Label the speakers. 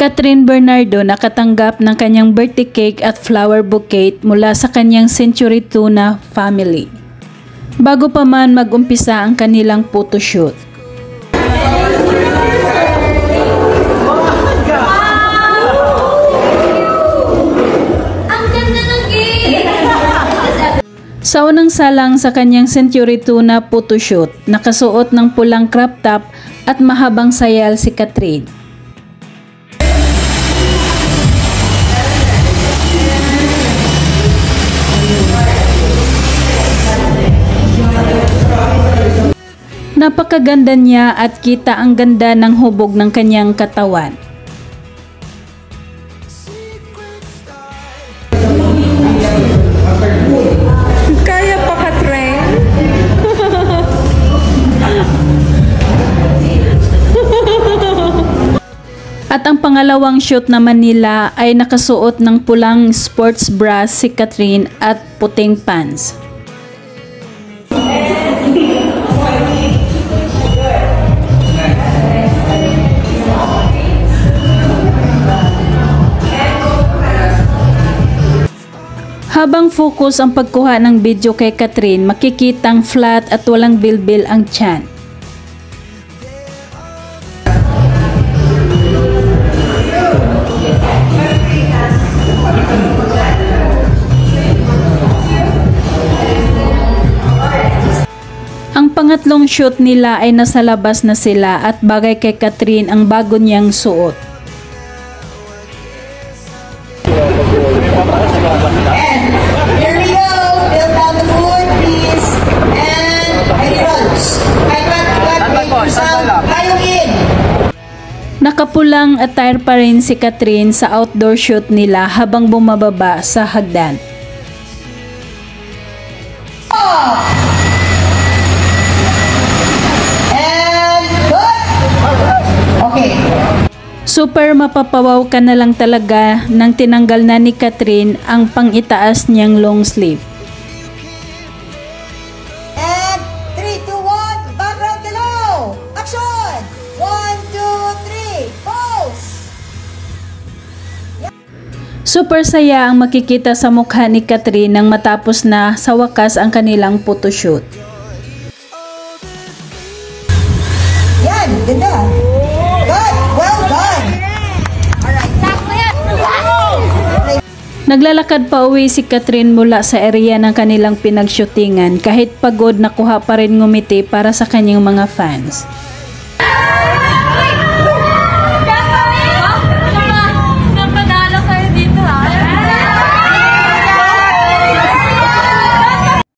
Speaker 1: Catherine Bernardo nakatanggap ng kanyang birthday cake at flower bouquet mula sa kanyang Century Tuna family. Bago pa man mag-umpisa ang kanilang photoshoot. Sa unang salang sa kanyang Century Tuna photoshoot, nakasuot ng pulang crop top at mahabang sayal si Catherine. Napakaganda niya at kita ang ganda ng hubog ng kanyang katawan.
Speaker 2: Kaya pa ka, Tren?
Speaker 1: At ang pangalawang shoot naman nila ay nakasuot ng pulang sports bra si Catherine at puting pants. Habang focus ang pagkuha ng video kay Catherine, makikitang flat at walang bilbil ang tiyan. Ang pangatlong shoot nila ay nasa labas na sila at bagay kay Catherine ang bago niyang suot.
Speaker 3: Here we go. Build down the foot, please. And ready, runs. Kayong in.
Speaker 1: Nakapulang attire pa rin si Catherine sa outdoor shoot nila habang bumababa sa hagdan.
Speaker 3: And good. Okay.
Speaker 1: Super mapapawaw ka na lang talaga nang tinanggal na ni Catherine ang pang-itaas niyang long sleeve.
Speaker 3: And 3, 2, 1. Background below. Action. 1, 2, 3. Pose.
Speaker 1: Super saya ang makikita sa mukha ni Catherine nang matapos na sa wakas ang kanilang photoshoot.
Speaker 3: Yan. Ganda. Good. Well done.
Speaker 1: Naglalakad pa uwi si Catherine mula sa area ng kanilang pinagshootingan kahit pagod, nakuha pa rin ngumiti para sa kanyang mga fans.